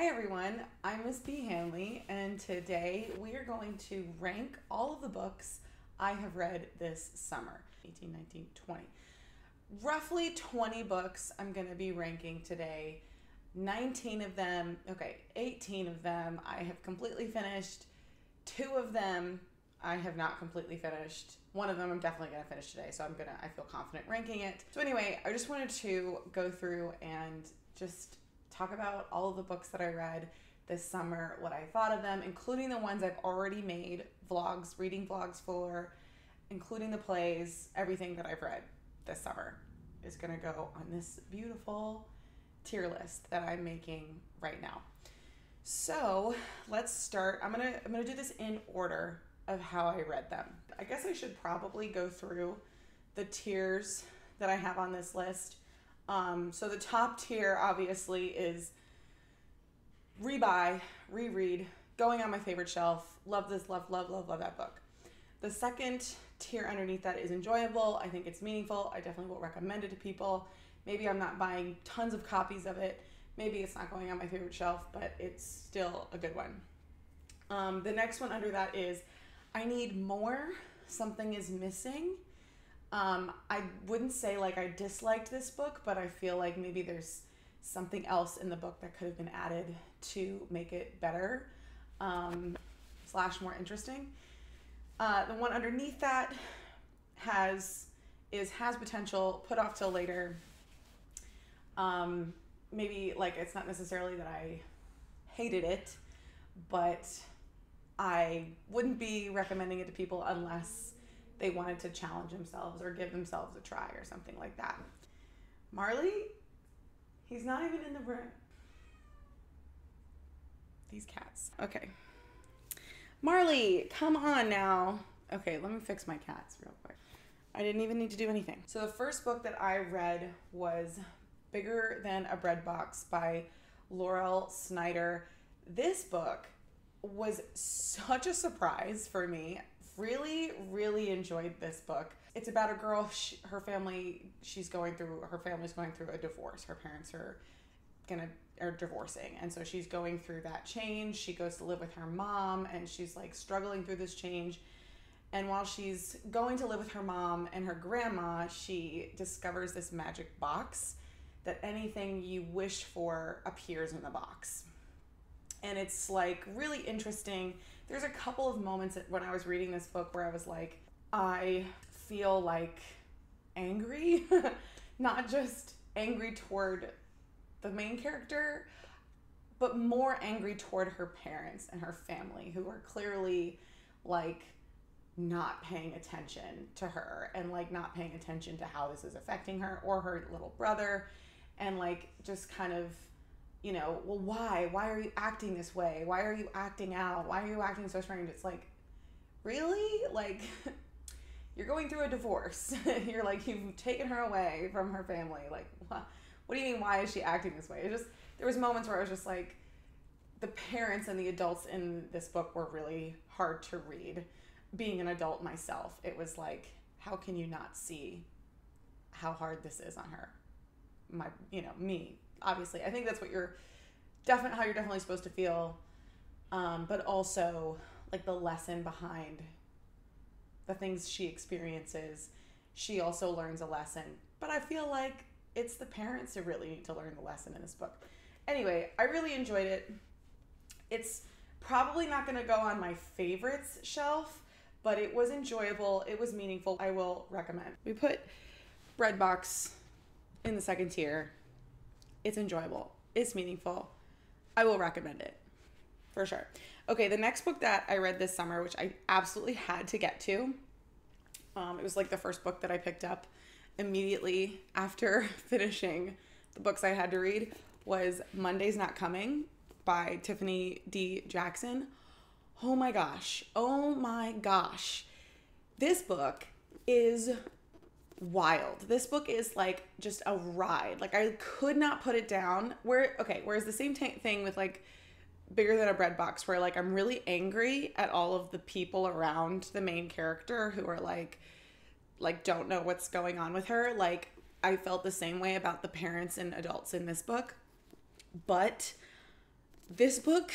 Hi everyone, I'm Miss B. Hanley, and today we are going to rank all of the books I have read this summer, 18, 19, 20. Roughly 20 books I'm going to be ranking today. 18 of them I have completely finished. 2 of them I have not completely finished. 1 of them I'm definitely going to finish today, so I feel confident ranking it. So anyway, I just wanted to go through and just talk about all of the books that I read this summer, what I thought of them, including the ones I've already made vlogs, reading vlogs for, including the plays. Everything that I've read this summer is going to go on this beautiful tier list that I'm making right now. So let's start. I'm gonna do this in order of how I read them. I guess I should probably go through the tiers that I have on this list. So the top tier obviously is rebuy, reread, going on my favorite shelf. Love this, love that book. The second tier underneath that is enjoyable. I think it's meaningful. I definitely will recommend it to people. Maybe I'm not buying tons of copies of it. Maybe it's not going on my favorite shelf, but it's still a good one. The next one under that is I need more. Something is missing. I wouldn't say like I disliked this book, but I feel like maybe there's something else in the book that could have been added to make it better / more interesting. The one underneath that has potential, put off till later. Maybe like it's not necessarily that I hated it, but I wouldn't be recommending it to people unless they wanted to challenge themselves or give themselves a try or something like that. Marley, he's not even in the room. These cats. Okay. Marley, come on now. Okay, let me fix my cats real quick. I didn't even need to do anything. So the first book that I read was Bigger Than a Bread Box by Laurel Snyder. This book was such a surprise for me. Really enjoyed this book. It's about a girl, her family's going through a divorce. Her parents are divorcing, and so she's going through that change. She goes to live with her mom, and she's like struggling through this change. And while she's going to live with her mom and her grandma, she discovers this magic box that anything you wish for appears in the box. And it's like really interesting. There's a couple of moments when I was reading this book where I was like, I feel like angry, not just angry toward the main character, but more angry toward her parents and her family, who are clearly like not paying attention to her and like not paying attention to how this is affecting her or her little brother, and like just kind of, you know, well, why are you acting this way? Why are you acting out? Why are you acting so strange? It's like, really? Like, you're going through a divorce. You're like, you've taken her away from her family. Like, what do you mean, why is she acting this way? There was moments where I was just like, the parents and the adults in this book were really hard to read. Being an adult myself, it was like, how can you not see how hard this is on her? Me. Obviously, I think that's what how you're definitely supposed to feel, but also like the lesson behind the things she experiences. She also learns a lesson, but I feel like it's the parents who really need to learn the lesson in this book. Anyway, I really enjoyed it. It's probably not going to go on my favorites shelf, but it was enjoyable. It was meaningful. I will recommend. We put Bread Box in the second tier. It's enjoyable. It's meaningful. I will recommend it for sure. Okay, the next book that I read this summer, which I absolutely had to get to, it was like the first book that I picked up immediately after finishing the books I had to read, was Monday's Not Coming by Tiffany D. Jackson. Oh my gosh. This book is wild. This book is like just a ride. Like, I could not put it down. Whereas the same thing with like Bigger Than a Bread Box, where like I'm really angry at all of the people around the main character who are like don't know what's going on with her. Like, I felt the same way about the parents and adults in this book. But this book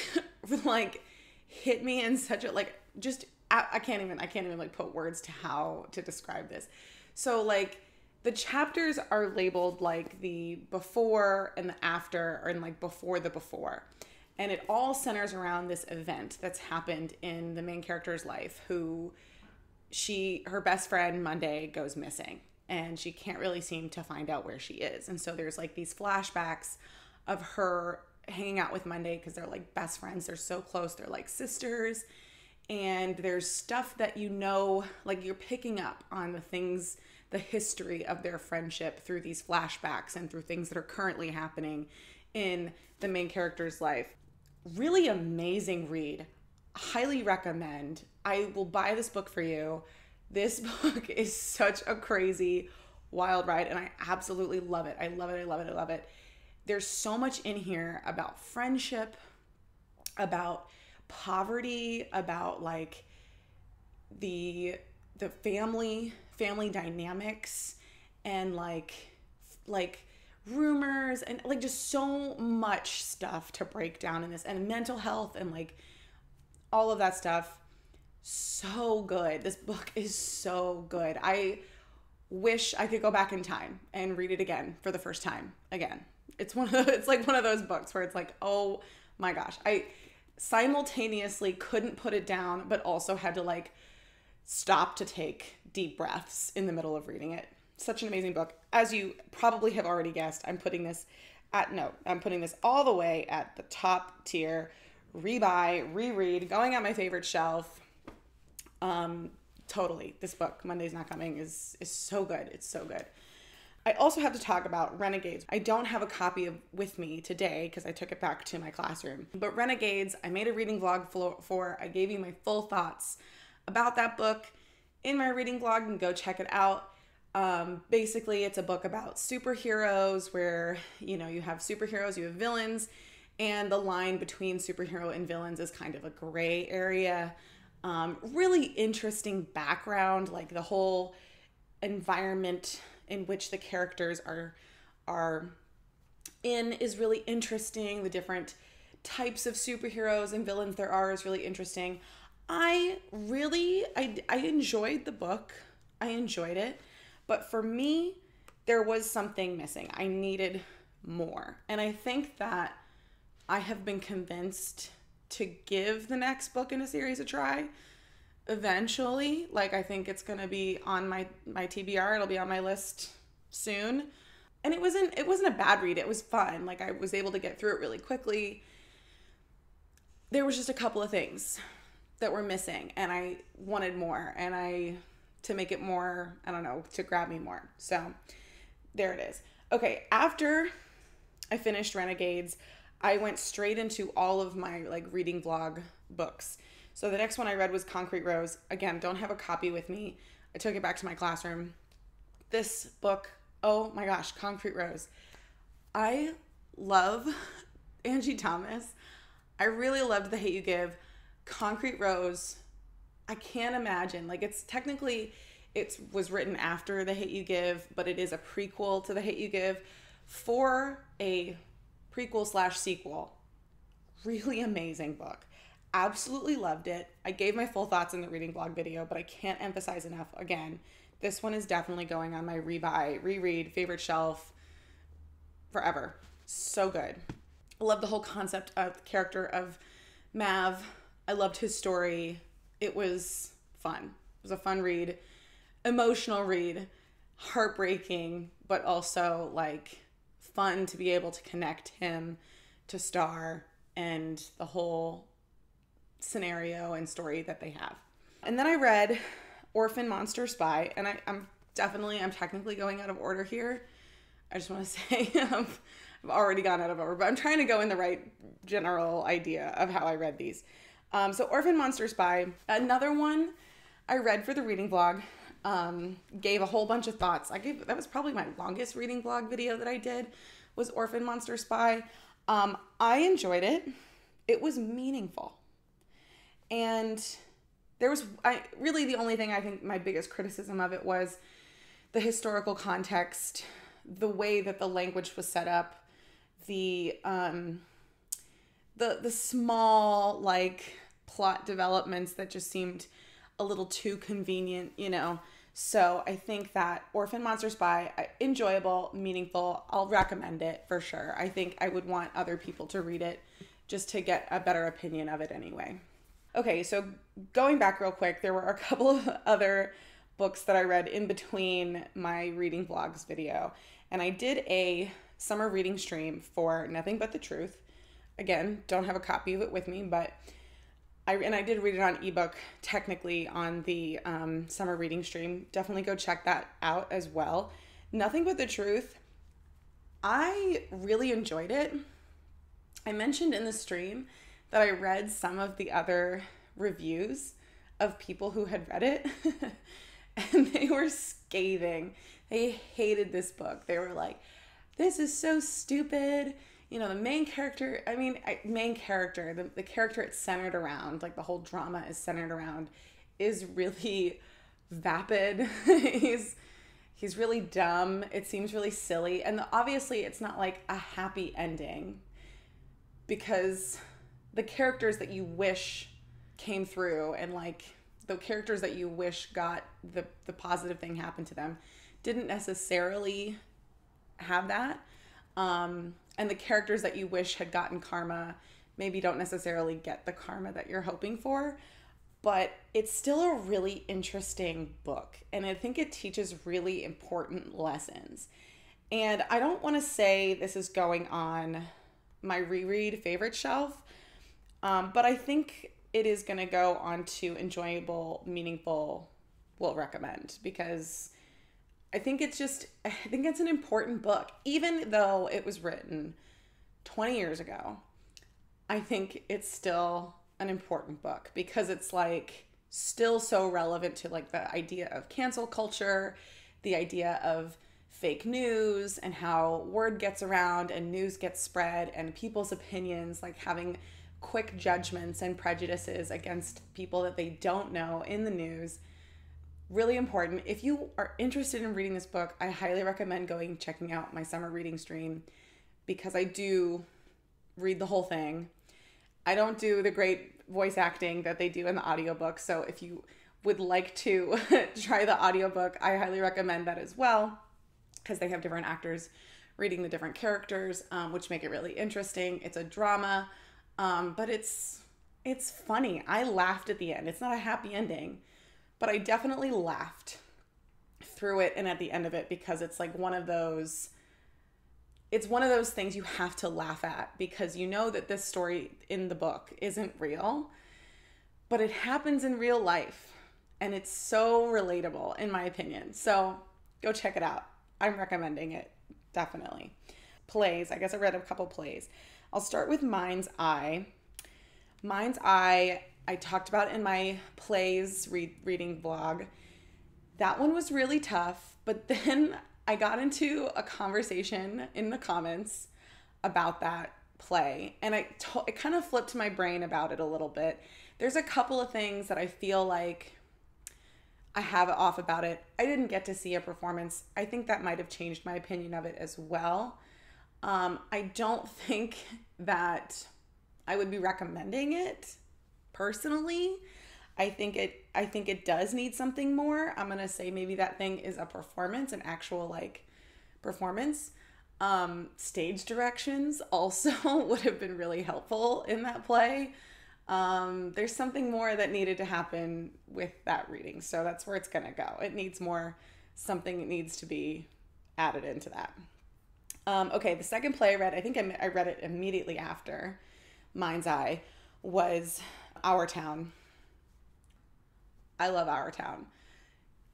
like hit me in such a like just I can't even like put words to how to describe this. So like the chapters are labeled like the before and the after, or in like before the before. And it all centers around this event that's happened in the main character's life, who her best friend Monday goes missing and she can't really seem to find out where she is. And so there's like these flashbacks of her hanging out with Monday because they're like best friends. They're so close. They're like sisters. And there's stuff that, you know, like you're picking up on the things, the history of their friendship through these flashbacks and through things that are currently happening in the main character's life. Really amazing read. Highly recommend. I will buy this book for you. This book is such a crazy, wild ride, and I absolutely love it. I love it. I love it. I love it. There's so much in here about friendship, about poverty, about like the family dynamics, and like rumors, and like just so much stuff to break down in this, and mental health and like all of that stuff. So good. This book is so good. I wish I could go back in time and read it again for the first time again. It's like one of those books where it's like, oh my gosh, I simultaneously couldn't put it down, but also had to like stop to take deep breaths in the middle of reading it. Such an amazing book. As you probably have already guessed, I'm putting this all the way at the top tier. Rebuy, reread, going on my favorite shelf. Totally. This book, Monday's Not Coming, is so good. It's so good. I also have to talk about Renegades. I don't have a copy with me today because I took it back to my classroom. But Renegades, I made a reading vlog for. I gave you my full thoughts about that book in my reading vlog, and go check it out. Basically, it's a book about superheroes where, you know, you have superheroes, you have villains, and the line between superhero and villains is kind of a gray area. Really interesting background, like the whole environment in which the characters are in is really interesting. The different types of superheroes and villains there are is really interesting. I enjoyed the book. I enjoyed it. But for me, there was something missing. I needed more. And I think that I have been convinced to give the next book in a series a try eventually. Like, I think it's going to be on my TBR. It'll be on my list soon. And it wasn't a bad read. It was fun. Like, I was able to get through it really quickly. There was just a couple of things that were missing, and I wanted more, and to make it more, I don't know, to grab me more. So there it is. Okay, after I finished Renegades, I went straight into all of my like reading vlog books. So the next one I read was Concrete Rose. Again, don't have a copy with me. I took it back to my classroom. This book, oh my gosh, Concrete Rose. I love Angie Thomas. I really loved The Hate U Give. Concrete Rose, I can't imagine. Like, it was written after The Hate U Give, but it is a prequel to The Hate U Give for a prequel/sequel. Really amazing book. Absolutely loved it. I gave my full thoughts in the reading vlog video, but I can't emphasize enough. Again, this one is definitely going on my rebuy, reread, favorite shelf forever. So good. I love the whole concept of the character of Mav. I loved his story. It was fun. It was a fun read, emotional read, heartbreaking, but also like fun to be able to connect him to Star and the whole scenario and story that they have. And then I read Orphan Monster Spy, and I'm technically going out of order here. I just want to say I've already gone out of order, but I'm trying to go in the right general idea of how I read these. So Orphan Monster Spy, another one I read for the reading vlog, gave a whole bunch of thoughts. That was probably my longest reading vlog video that I did, was Orphan Monster Spy. I enjoyed it. It was meaningful. And really the only thing I think my biggest criticism of it was the historical context, the way that the language was set up, the the small like plot developments that just seemed a little too convenient, you know. So I think that Orphan Monster Spy, enjoyable, meaningful. I'll recommend it for sure. I think I would want other people to read it just to get a better opinion of it anyway. Okay, so going back real quick, there were a couple of other books that I read in between my reading vlogs video. And I did a summer reading stream for Nothing But the Truth. Again, don't have a copy of it with me, but I did read it on ebook technically on the summer reading stream. Definitely go check that out as well. Nothing But the Truth, I really enjoyed it. I mentioned in the stream that I read some of the other reviews of people who had read it and they were scathing. They hated this book. They were like, this is so stupid. You know, the main character, the character it's centered around, like the whole drama is centered around, is really vapid. He's really dumb. It seems really silly. And obviously it's not like a happy ending because the characters that you wish came through and like the characters that you wish got the positive thing happen to them didn't necessarily have that. And the characters that you wish had gotten karma maybe don't necessarily get the karma that you're hoping for, but it's still a really interesting book. And I think it teaches really important lessons. And I don't want to say this is going on my reread favorite shelf, but I think it is going to go on to enjoyable, meaningful, will recommend, because I think it's an important book. Even though it was written 20 years ago, I think it's still an important book because it's like still so relevant to like the idea of cancel culture, the idea of fake news and how word gets around and news gets spread and people's opinions, like having quick judgments and prejudices against people that they don't know in the news. Really important. If you are interested in reading this book, I highly recommend checking out my summer reading stream because I do read the whole thing. I don't do the great voice acting that they do in the audiobook, so if you would like to try the audiobook, I highly recommend that as well because they have different actors reading the different characters, which make it really interesting. It's a drama, but it's funny. I laughed at the end. It's not a happy ending, but I definitely laughed through it and at the end of it because it's like one of those things you have to laugh at because you know that this story in the book isn't real, but it happens in real life and it's so relatable in my opinion. So go check it out. I'm recommending it, definitely. Plays, I guess I read a couple plays. I'll start with Mind's Eye. Mind's Eye, I talked about in my plays reading vlog. That one was really tough, but then I got into a conversation in the comments about that play, and it kind of flipped my brain about it a little bit. There's a couple of things that I feel like I have off about it. I didn't get to see a performance. I think that might have changed my opinion of it as well. I don't think that I would be recommending it personally. I think it does need something more. I'm going to say maybe that thing is a performance, an actual like performance. Stage directions also would have been really helpful in that play. There's something more that needed to happen with that reading. So that's where it's going to go. It needs more, something needs to be added into that. Okay, the second play I read, I think I read it immediately after Mind's Eye, was Our Town. I love Our Town.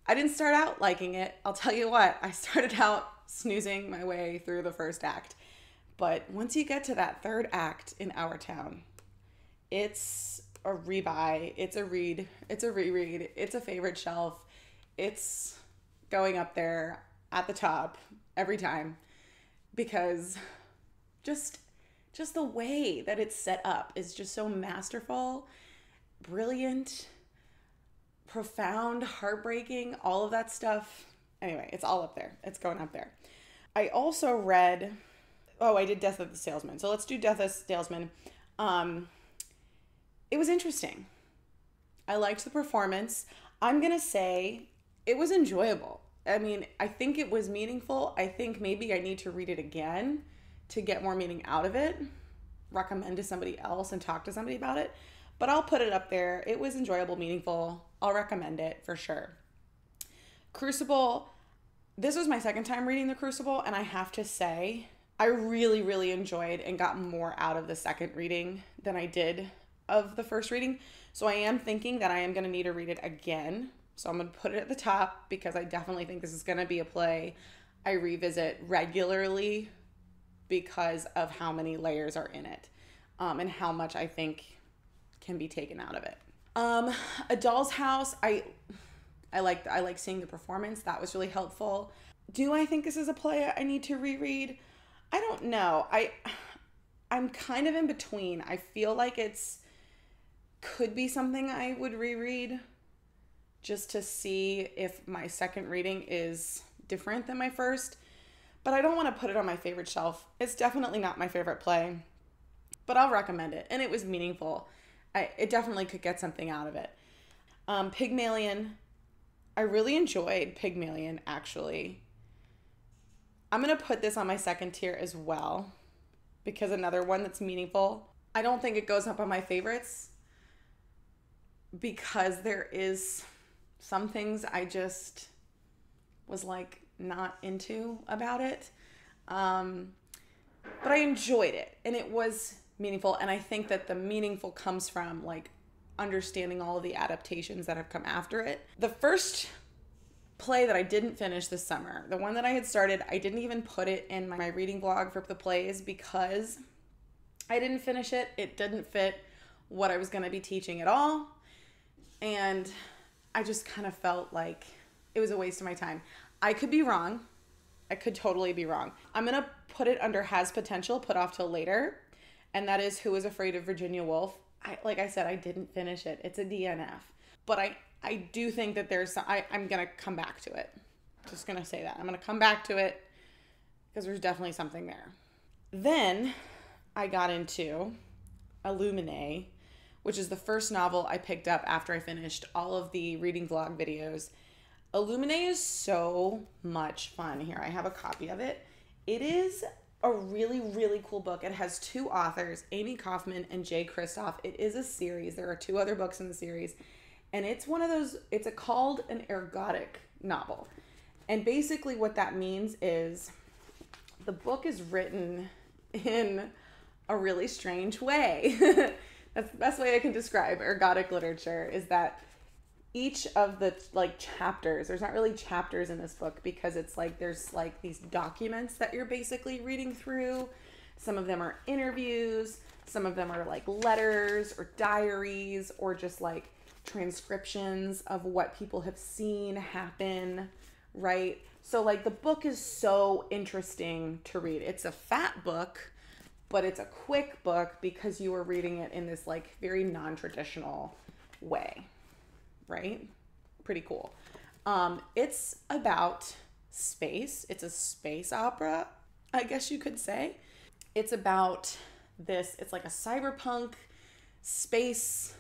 I didn't start out liking it. I'll tell you what, I started out snoozing my way through the first act. But once you get to that third act in Our Town, it's a rebuy, it's a read, it's a reread, it's a favorite shelf. It's going up there at the top every time because just the way that it's set up is just so masterful, brilliant, profound, heartbreaking, all of that stuff. Anyway, it's all up there. It's going up there. I also read, I did Death of the Salesman. So let's do Death of the Salesman. It was interesting. I liked the performance. I'm going to say it was enjoyable. I mean, I think it was meaningful. I think maybe I need to read it again to get more meaning out of it, recommend to somebody else and talk to somebody about it. But I'll put it up there. It was enjoyable, meaningful. I'll recommend it for sure. Crucible, this was my second time reading The Crucible, and I have to say, I really, really enjoyed and got more out of the second reading than I did of the first reading. So I am thinking that I am going to need to read it again. So I'm going to put it at the top because I definitely think this is going to be a play I revisit regularly because of how many layers are in it, and how much I think can be taken out of it. A Doll's House, I like seeing the performance. That was really helpful. Do I think this is a play I need to reread? I don't know. I'm kind of in between. I feel like could be something I would reread just to see if my second reading is different than my first. But I don't want to put it on my favorite shelf. It's definitely not my favorite play, but I'll recommend it. And it was meaningful. It definitely could get something out of it. Pygmalion. I really enjoyed Pygmalion, actually. I'm going to put this on my second tier as well because another one that's meaningful. I don't think it goes up on my favorites because there is some things I just was like not into about it. But I enjoyed it and it was meaningful. And I think that the meaningful comes from like understanding all of the adaptations that have come after it. The first play that I didn't finish this summer, the one that I had started, I didn't even put it in my reading blog for the plays because I didn't finish it. It didn't fit what I was going to be teaching at all. And I just kind of felt like it was a waste of my time. I could be wrong. I could totally be wrong. I'm going to put it under has potential, put off till later. And that is Who is Afraid of Virginia Woolf. Like I said, I didn't finish it. It's a DNF. But I do think that I'm going to come back to it. Just going to say that. I'm going to come back to it because there's definitely something there. Then I got into Illuminae, which is the first novel I picked up after I finished all of the reading vlog videos. Illuminae is so much fun. Here, I have a copy of it. It is a really, really cool book. It has two authors, Amy Kaufman and Jay Kristoff. It is a series. There are two other books in the series. And it's one of those, it's called an ergodic novel. And basically what that means is the book is written in a really strange way. That's the best way I can describe ergodic literature, is that each of the like chapters, there's not really chapters in this book because it's like there's like these documents that you're basically reading through. Some of them are interviews, some of them are like letters or diaries or just like transcriptions of what people have seen happen, right? So like the book is so interesting to read. It's a fat book, but it's a quick book because you are reading it in this like very non-traditional way, right? Pretty cool. It's about space. It's a space opera, I guess you could say. It's about this, it's like a cyberpunk space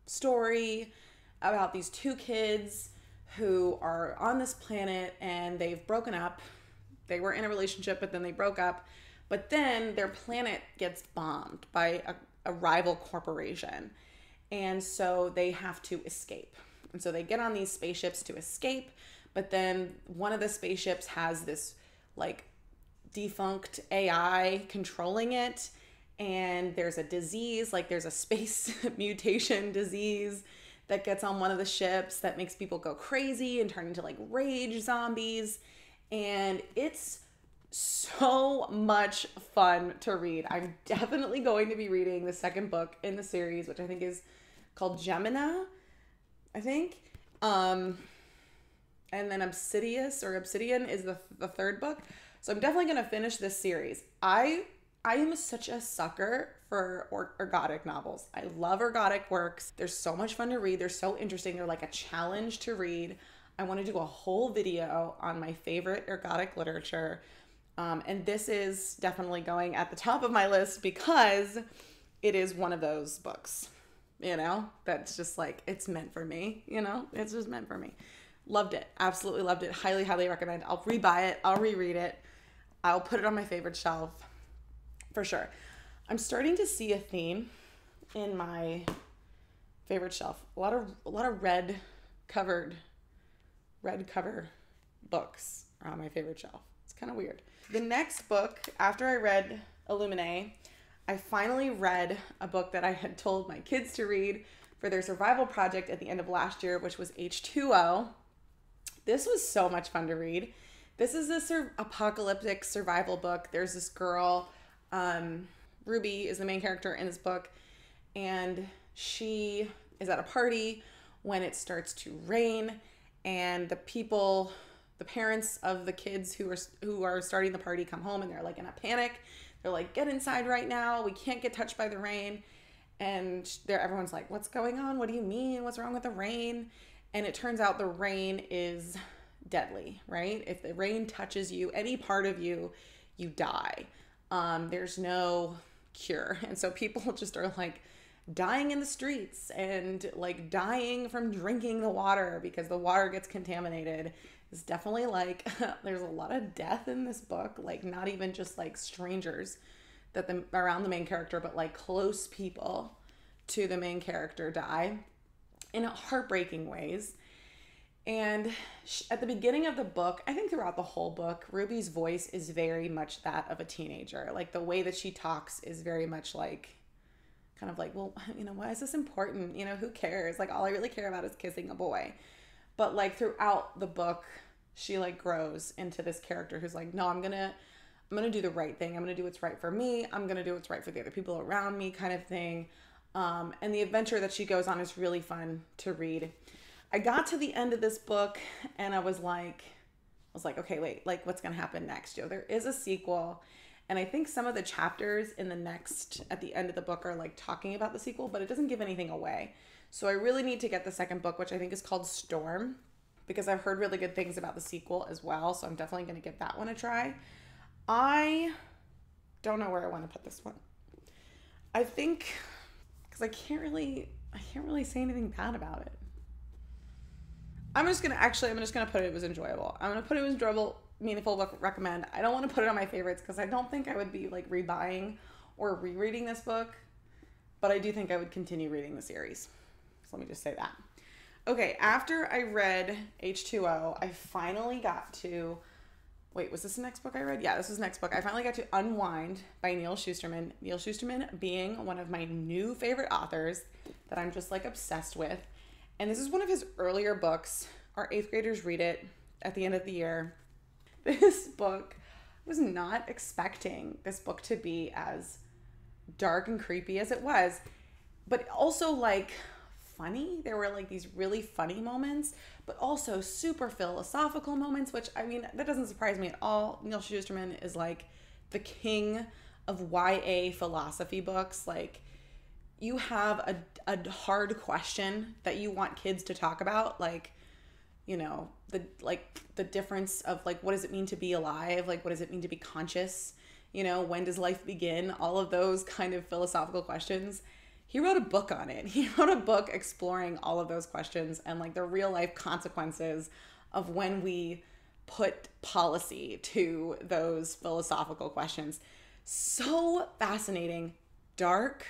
story about these two kids who are on this planet and they've broken up. They were in a relationship, but then they broke up. But then their planet gets bombed by a rival corporation. And so they have to escape. And so they get on these spaceships to escape. But then one of the spaceships has this like defunct AI controlling it. And there's a disease, like there's a space mutation disease that gets on one of the ships that makes people go crazy and turn into like rage zombies. And it's so much fun to read. I'm definitely going to be reading the second book in the series, which I think is called Gemina, I think. And then Obsidian is the third book. So I'm definitely going to finish this series. I am such a sucker for ergodic novels. I love ergodic works. They're so much fun to read. They're so interesting. They're like a challenge to read. I want to do a whole video on my favorite ergodic literature. And this is definitely going at the top of my list because it is one of those books, you know, that's just like, it's meant for me, you know, it's just meant for me. Loved it. Absolutely loved it. Highly, highly recommend. I'll rebuy it. I'll reread it. I'll put it on my favorite shelf for sure. I'm starting to see a theme in my favorite shelf. A lot of red cover books are on my favorite shelf. It's kind of weird. The next book, after I read Illuminae, I finally read a book that I had told my kids to read for their survival project at the end of last year, which was H2O. This was so much fun to read. This is a apocalyptic survival book. There's this girl, Ruby is the main character in this book, and she is at a party when it starts to rain, and the parents of the kids who are starting the party come home, and they're like in a panic. They're like, get inside right now. We can't get touched by the rain. And everyone's like, what's going on? What do you mean? What's wrong with the rain? And it turns out the rain is deadly, right? If the rain touches you, any part of you, you die. There's no cure. And so people just are like dying in the streets and like dying from drinking the water because the water gets contaminated. It's definitely like, there's a lot of death in this book, like not even just like strangers around the main character, but like close people to the main character die in heartbreaking ways. And at the beginning of the book, I think throughout the whole book, Ruby's voice is very much that of a teenager. Like the way that she talks is very much like, kind of like, well, you know, why is this important? You know, who cares? Like all I really care about is kissing a boy. But like throughout the book, she like grows into this character who's like, no, I'm gonna do the right thing. I'm gonna do what's right for me. I'm gonna do what's right for the other people around me, kind of thing. And the adventure that she goes on is really fun to read. I got to the end of this book and I was like, okay, wait, like what's gonna happen next? You know, there is a sequel, and I think some of the chapters at the end of the book are like talking about the sequel, but it doesn't give anything away. So I really need to get the second book, which I think is called Storm, because I've heard really good things about the sequel as well. So I'm definitely going to give that one a try. I don't know where I want to put this one. I think, because I can't really say anything bad about it. I'm just going to put it was enjoyable. I'm going to put it was enjoyable, meaningful book, recommend. I don't want to put it on my favorites because I don't think I would be like rebuying or rereading this book, but I do think I would continue reading the series. So let me just say that. Okay, after I read H2O, I finally got to, wait, was this the next book I read? Yeah, this was the next book. I finally got to Unwind by Neal Shusterman. Neal Shusterman being one of my new favorite authors that I'm just like obsessed with. And this is one of his earlier books. Our 8th graders read it at the end of the year. This book, I was not expecting this book to be as dark and creepy as it was, but also like funny. There were like these really funny moments, but also super philosophical moments, which I mean, that doesn't surprise me at all. Neal Shusterman is like the king of YA philosophy books. Like you have a hard question that you want kids to talk about, like, you know, the difference of like, what does it mean to be alive? Like, what does it mean to be conscious? You know, when does life begin? All of those kind of philosophical questions. He wrote a book on it. He wrote a book exploring all of those questions and like the real life consequences of when we put policy to those philosophical questions. So fascinating, dark,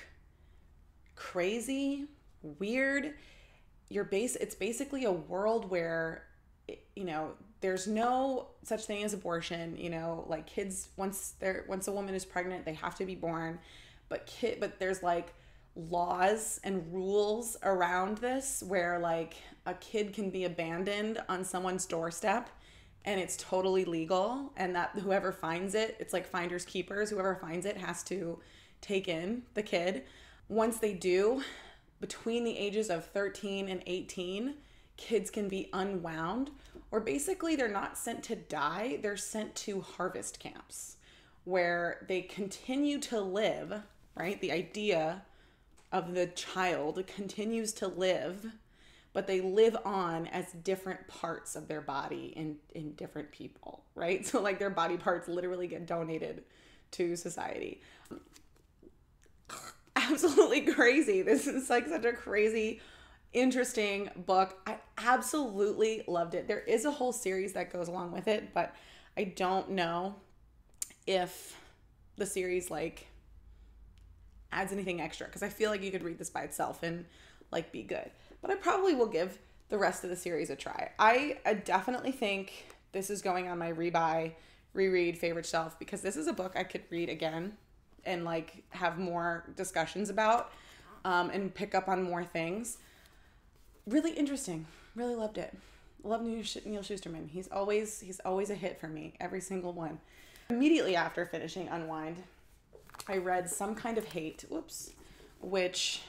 crazy, weird. It's basically a world where, you know, there's no such thing as abortion. You know, like kids, once a woman is pregnant, they have to be born. But there's like laws and rules around this where like a kid can be abandoned on someone's doorstep and it's totally legal, and that whoever finds it, it's like finders keepers, whoever finds it has to take in the kid. Once they do, between the ages of 13 and 18, kids can be unwound, or basically they're not sent to die, they're sent to harvest camps where they continue to live, right? The idea of the child continues to live, but they live on as different parts of their body in different people, right? So like their body parts literally get donated to society. absolutely crazy. This is like such a crazy, interesting book. I absolutely loved it. There is a whole series that goes along with it, but I don't know if the series like adds anything extra, because I feel like you could read this by itself and like be good. But I probably will give the rest of the series a try. I definitely think this is going on my reread favorite shelf, because this is a book I could read again and like have more discussions about, and pick up on more things. Really interesting. Really loved it. Love Neil Shusterman. He's always a hit for me. Every single one. Immediately after finishing Unwind, I read Some Kind of Hate, which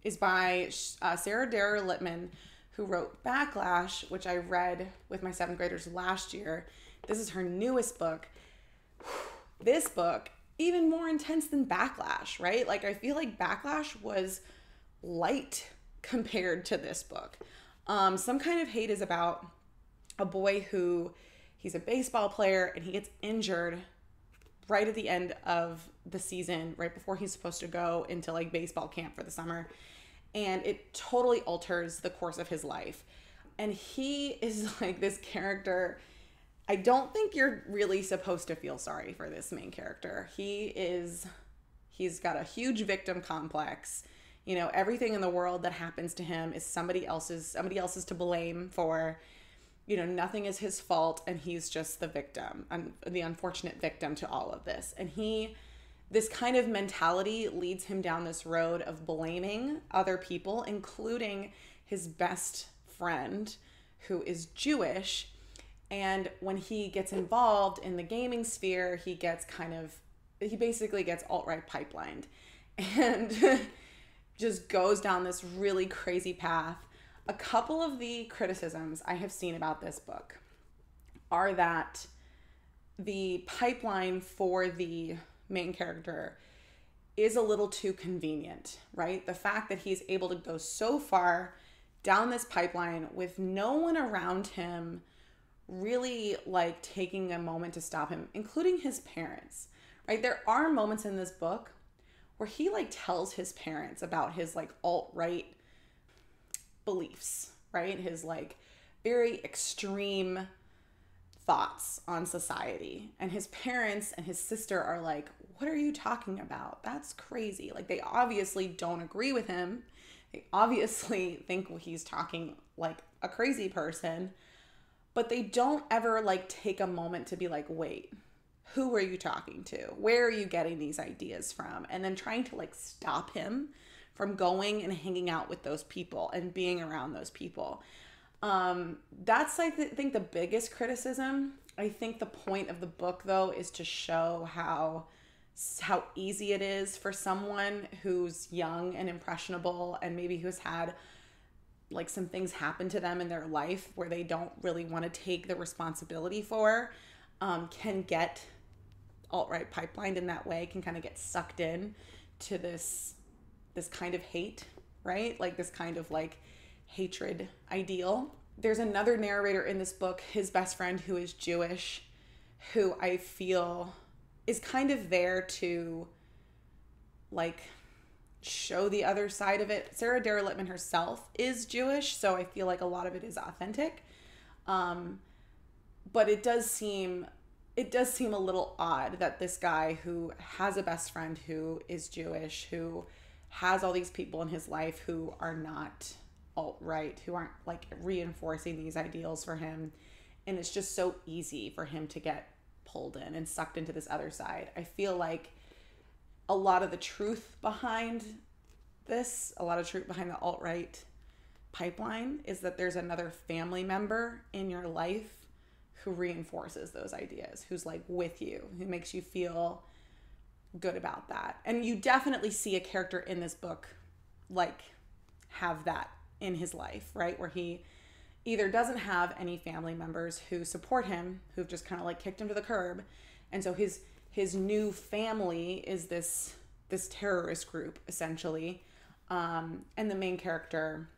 is by Sarah Dara Littman, who wrote Backlash, which I read with my 7th graders last year. This is her newest book. This book, even more intense than Backlash, right? Like, I feel like Backlash was light compared to this book. Some Kind of Hate is about a boy who, he's a baseball player and he gets injured right at the end of the season, right before he's supposed to go into like baseball camp for the summer. And it totally alters the course of his life. And he is like this character. I don't think you're really supposed to feel sorry for this main character. He's got a huge victim complex. You know, everything in the world that happens to him is somebody else's to blame for. You know, nothing is his fault, and he's just the victim, and the unfortunate victim to all of this. And this kind of mentality leads him down this road of blaming other people, including his best friend, who is Jewish. And when he gets involved in the gaming sphere, he basically gets alt-right pipelined and just goes down this really crazy path. A couple of the criticisms I have seen about this book are that the pipeline for the main character is a little too convenient, right? The fact that he's able to go so far down this pipeline with no one around him really like taking a moment to stop him, including his parents, right? There are moments in this book where he like tells his parents about his like alt-right beliefs, right? His like very extreme thoughts on society. And his parents and his sister are like, what are you talking about? That's crazy. Like, they obviously don't agree with him. They obviously think he's talking like a crazy person, but they don't ever like take a moment to be like, wait, who are you talking to? Where are you getting these ideas from? And then trying to like stop him from going and hanging out with those people and being around those people. That's, I think, the biggest criticism. I think the point of the book, though, is to show how easy it is for someone who's young and impressionable and maybe who's had like some things happen to them in their life where they don't really want to take the responsibility for, can get alt-right pipelined in that way, can kind of get sucked in to this kind of hate, right? Like this kind of like hatred ideal. There's another narrator in this book, his best friend, who is Jewish, who I feel is kind of there to like show the other side of it. Sarah Dara Littman herself is Jewish, so I feel like a lot of it is authentic. But it does seem a little odd that this guy who has a best friend who is Jewish, who has all these people in his life who are not alt-right, who aren't like reinforcing these ideals for him, and it's just so easy for him to get pulled in and sucked into this other side. I feel like a lot of the truth behind this, a lot of truth behind the alt-right pipeline is that there's another family member in your life who reinforces those ideas, who's like with you, who makes you feel good about that. And you definitely see a character in this book like have that in his life, right? Where he either doesn't have any family members who support him, who've just kind of like kicked him to the curb. And so his new family is this terrorist group, essentially. And the main character,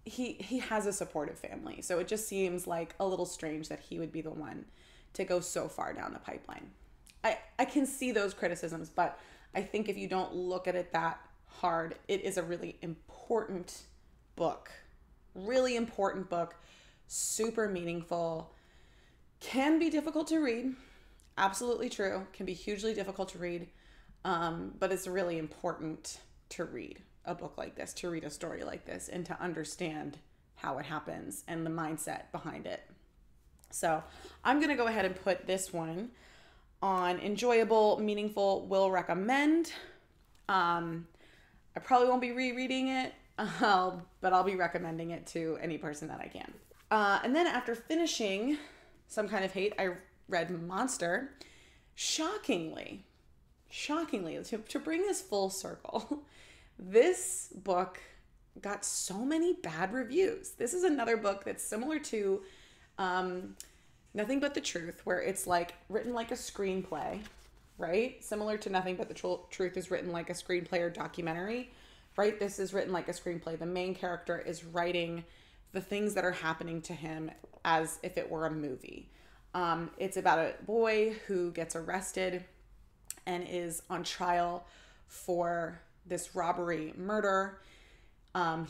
he has a supportive family. So it just seems like a little strange that he would be the one to go so far down the pipeline. I can see those criticisms, but I think if you don't look at it that hard, it is a really important book. Really important book. Super meaningful. Can be difficult to read. Absolutely true. Can be hugely difficult to read. But it's really important to read a book like this, to read a story like this, and to understand how it happens and the mindset behind it. So I'm going to go ahead and put this one on enjoyable, meaningful, will recommend. I probably won't be rereading it, but I'll be recommending it to any person that I can. And then after finishing Some Kind of Hate, I read Monster. Shockingly, to bring this full circle, this book got so many bad reviews. This is another book that's similar to Nothing But the Truth, where it's like written like a screenplay, right? Similar to Nothing But the Truth is written like a screenplay or documentary, right? This is written like a screenplay. The main character is writing the things that are happening to him as if it were a movie. It's about a boy who gets arrested and is on trial for this robbery murder.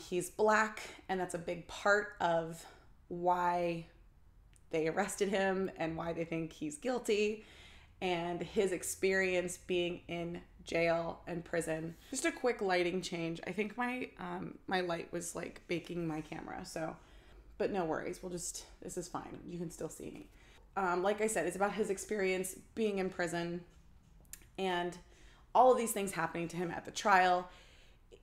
He's Black, and that's a big part of why they arrested him and why they think he's guilty, and his experience being in jail and prison. Just a quick lighting change. I think my light was like baking my camera, so, but no worries. This is fine. You can still see me. Like I said, it's about his experience being in prison and all of these things happening to him at the trial.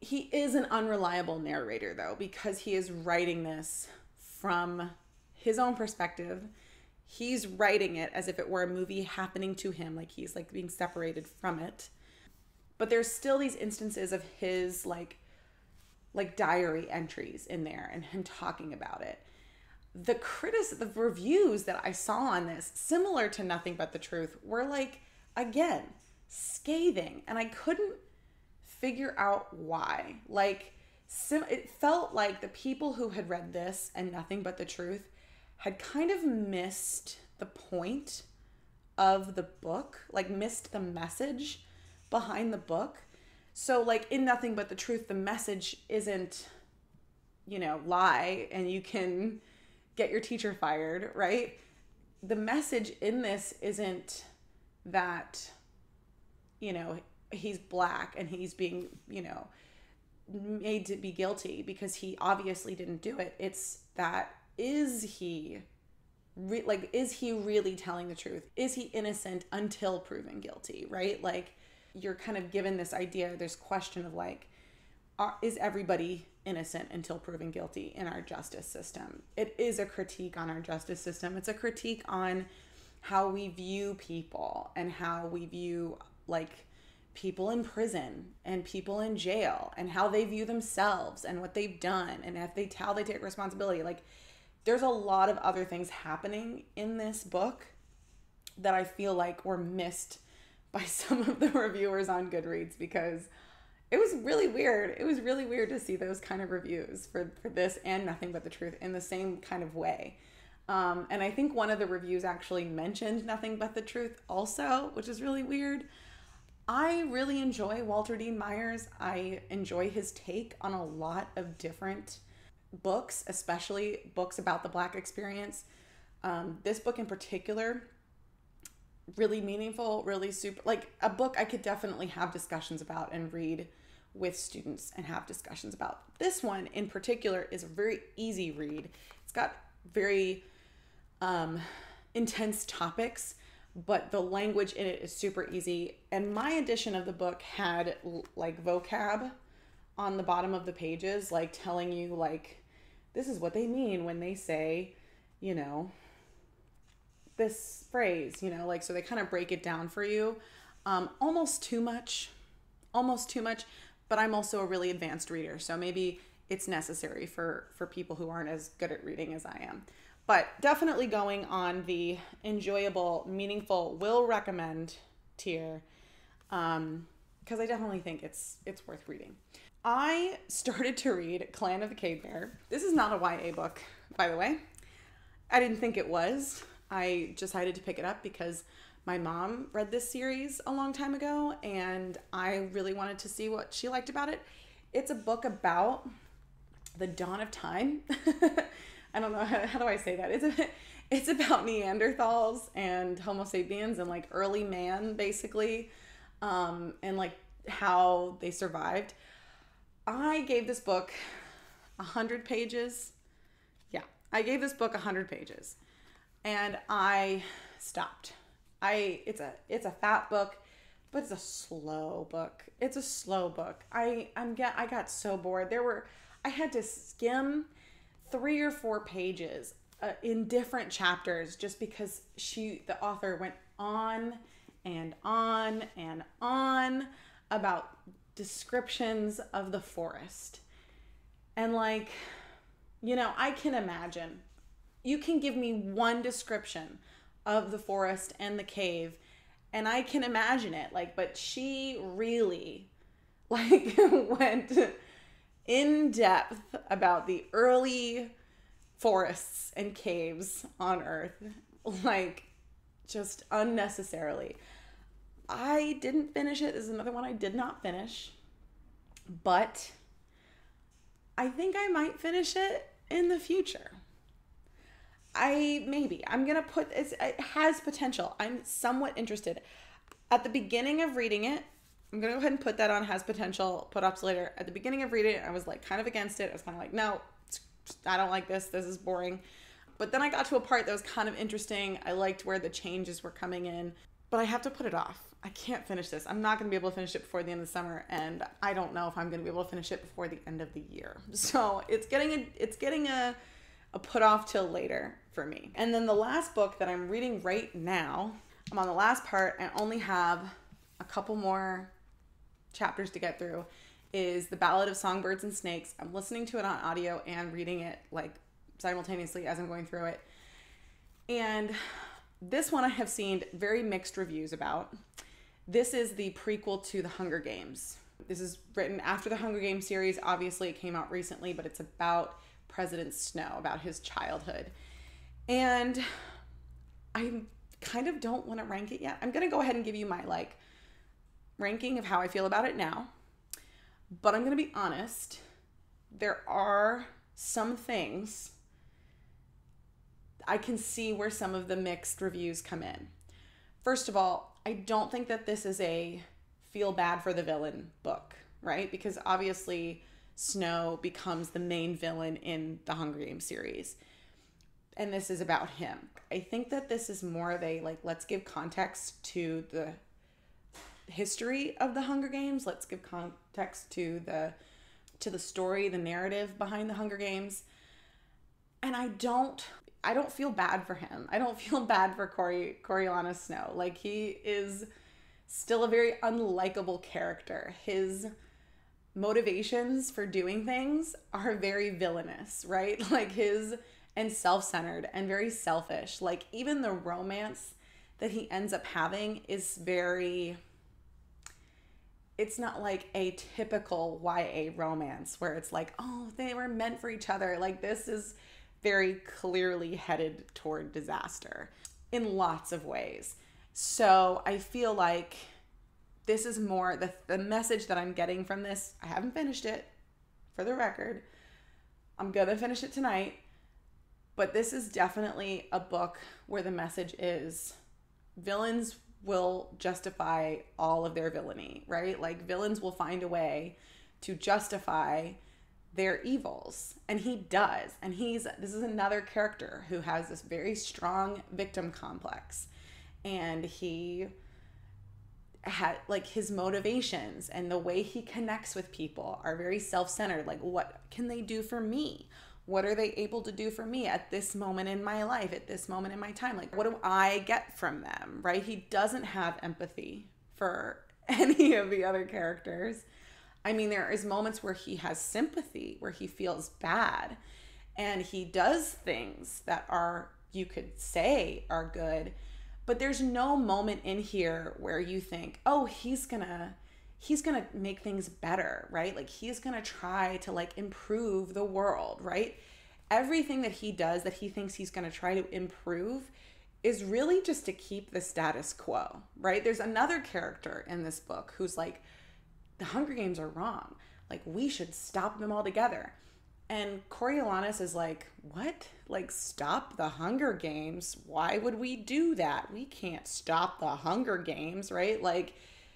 He is an unreliable narrator, though, because he is writing this from his own perspective. He's writing it as if it were a movie happening to him, like he's like being separated from it. But there's still these instances of his like diary entries in there and him talking about it. The reviews that I saw on this, similar to Nothing But the Truth, were like, again, scathing, and I couldn't figure out why. Like, it felt like the people who had read this and Nothing But the Truth had kind of missed the point of the book, like missed the message behind the book. So like in Nothing But the Truth, the message isn't, lie and you can get your teacher fired, right? The message in this isn't that, he's Black and he's being, made to be guilty because he obviously didn't do it. It's that, is he really telling the truth? Is he innocent until proven guilty, right? Like, you're kind of given this idea, this question of like, is everybody innocent until proven guilty in our justice system? It is a critique on our justice system. It's a critique on how we view people and how we view like people in prison and people in jail and how they view themselves and what they've done and how they take responsibility. Like, there's a lot of other things happening in this book that I feel like were missed by some of the reviewers on Goodreads, because it was really weird. It was really weird to see those kind of reviews for this and Nothing But the Truth in the same kind of way. And I think one of the reviews actually mentioned Nothing But the Truth also, which is really weird. I really enjoy Walter Dean Myers. I enjoy his take on a lot of different books, especially books about the Black experience. This book in particular, really meaningful, really super, like a book I could definitely have discussions about and read with students and have discussions about. This one in particular is a very easy read. It's got very intense topics, but the language in it is super easy. And my edition of the book had like vocab on the bottom of the pages, like telling you like, this is what they mean when they say, this phrase, like, so they kind of break it down for you. Almost too much, but I'm also a really advanced reader. So maybe it's necessary for people who aren't as good at reading as I am. But definitely going on the enjoyable, meaningful, will recommend tier, because I definitely think it's worth reading. I started to read Clan of the Cave Bear. This is not a YA book, by the way. I didn't think it was. I decided to pick it up because My mom read this series a long time ago, and I really wanted to see what she liked about it. It's a book about the dawn of time. I don't know, how do I say that? It's about Neanderthals and Homo sapiens and like early man, basically, and like how they survived. I gave this book 100 pages. Yeah, I gave this book 100 pages, and I stopped. It's a fat book, but it's a slow book. It's a slow book. I got so bored. I had to skim 3 or 4 pages in different chapters just because the author went on and on and on about descriptions of the forest. And like, I can imagine. You can give me one description of the forest and the cave, and I can imagine it. Like, but she really like went in depth about the early forests and caves on Earth, like just unnecessarily. I didn't finish it. This is another one I did not finish, but I think I might finish it in the future. I'm going to it has potential. I'm somewhat interested. At the beginning of reading it, I'm going to go ahead and put that on has potential, put ups later. At the beginning of reading it, I was like kind of against it. I was kind of like, no, I don't like this. This is boring. But then I got to a part that was kind of interesting. I liked where the changes were coming in, but I have to put it off. I can't finish this. I'm not going to be able to finish it before the end of the summer, and I don't know if I'm going to be able to finish it before the end of the year. So it's getting a put off till later for me. And then the last book that I'm reading right now, I'm on the last part. I only have a couple more chapters to get through, is The Ballad of Songbirds and Snakes. I'm listening to it on audio and reading it like simultaneously as I'm going through it. And this one I have seen very mixed reviews about. This is the prequel to The Hunger Games. This is written after the Hunger Games series. Obviously, it came out recently, but it's about President Snow, about his childhood. And I kind of don't want to rank it yet. I'm going to go ahead and give you my like ranking of how I feel about it now. But I'm going to be honest. There are some things I can see where some of the mixed reviews come in. First of all, I don't think that this is a feel bad for the villain book, right? Because obviously Snow becomes the main villain in the Hunger Games series. And this is about him. I think that this is more of a, like, let's give context to the history of the Hunger Games. Let's give context to the story, the narrative behind the Hunger Games. And I don't feel bad for him. I don't feel bad for Coriolanus Snow. Like, he is still a very unlikable character. His motivations for doing things are very villainous, right? Like and self-centered and very selfish. Like, even the romance that he ends up having is it's not like a typical YA romance where it's like, oh, they were meant for each other. Like, this is very clearly headed toward disaster in lots of ways. So I feel like this is more the message that I'm getting from this. I haven't finished it, for the record. I'm gonna finish it tonight. But this is definitely a book where the message is villains will justify all of their villainy, right? Like, villains will find a way to justify their evils. And he does. And this is another character who has this very strong victim complex. And he had, like, his motivations and the way he connects with people are very self-centered. Like, what can they do for me? What are they able to do for me at this moment in my life, at this moment in my time? Like, what do I get from them, right? He doesn't have empathy for any of the other characters. I mean, there is moments where he has sympathy, where he feels bad, and he does things that you could say are good, but there's no moment in here where you think, oh, he's gonna make things better, right? Like, he's gonna try to, like, improve the world, right? Everything that he does that he thinks he's gonna try to improve is really just to keep the status quo, right? There's another character in this book who's like, the Hunger Games are wrong. Like, we should stop them altogether. And Coriolanus is like, what? Like, stop the Hunger Games? Why would we do that? We can't stop the Hunger Games, right? Like,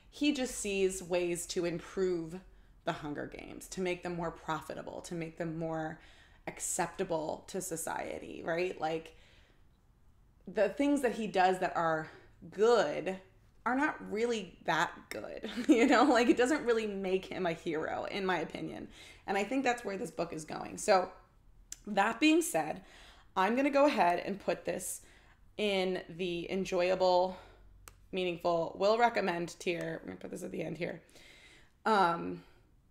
he just sees ways to improve the Hunger Games, to make them more profitable, to make them more acceptable to society, right? Like, the things that he does that are good are not really that good, you know? Like, it doesn't really make him a hero, in my opinion. And I think that's where this book is going. So that being said, I'm going to go ahead and put this in the enjoyable, meaningful, will recommend tier. I'm going to put this at the end here.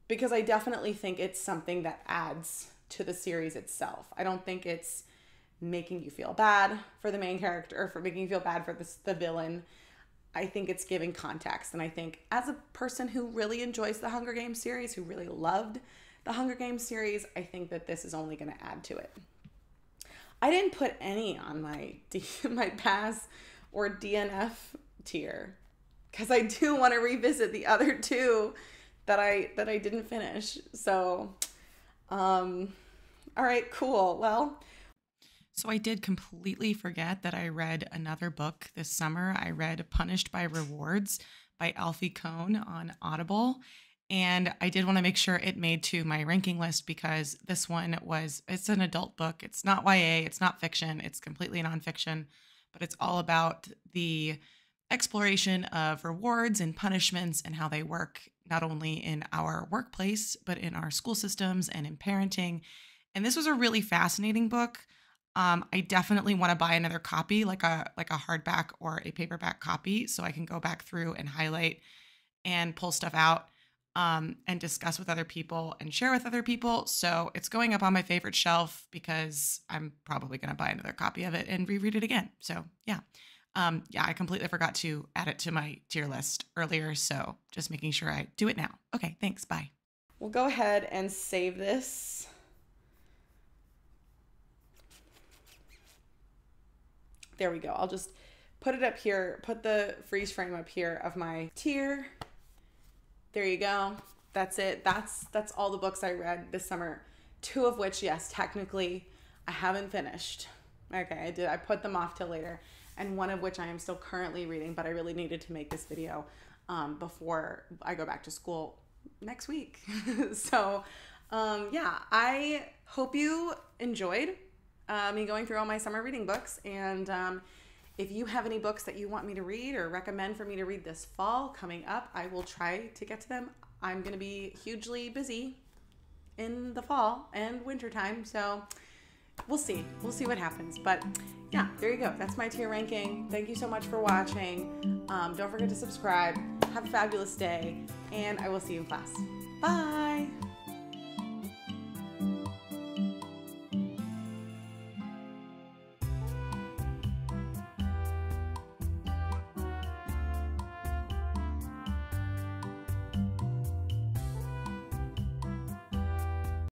Because I definitely think it's something that adds to the series itself. I don't think it's making you feel bad for the main character, or for making you feel bad for the villain. I think it's giving context. And I think as a person who really enjoys the Hunger Games series, who really loved the Hunger Games series, I think that this is only going to add to it. I didn't put any on my my pass or DNF tier because I do want to revisit the other two that I didn't finish. So, all right, cool. Well, so I did completely forget that I read another book this summer. I read Punished by Rewards by Alfie Kohn on Audible. And I did want to make sure it made to my ranking list because this one it's an adult book. It's not YA, it's not fiction, it's completely nonfiction, but it's all about the exploration of rewards and punishments and how they work not only in our workplace, but in our school systems and in parenting. And this was a really fascinating book. I definitely want to buy another copy, like a hardback or a paperback copy, so I can go back through and highlight and pull stuff out. And discuss with other people and share with other people. So it's going up on my favorite shelf because I'm probably going to buy another copy of it and reread it again. So yeah. I completely forgot to add it to my tier list earlier. So just making sure I do it now. Okay, thanks. Bye. We'll go ahead and save this. There we go. I'll just put it up here, put the freeze frame up here of my tier. There you go. That's it. That's all the books I read this summer. 2 of which, yes, technically I haven't finished. Okay, I did. I put them off till later. And 1 of which I am still currently reading, but I really needed to make this video before I go back to school next week. So, yeah, I hope you enjoyed me going through all my summer reading books. And if you have any books that you want me to read or recommend for me to read this fall coming up, I will try to get to them. I'm going to be hugely busy in the fall and wintertime, so we'll see. We'll see what happens. But yeah, there you go. That's my tier ranking. Thank you so much for watching. Don't forget to subscribe. Have a fabulous day, and I will see you in class. Bye!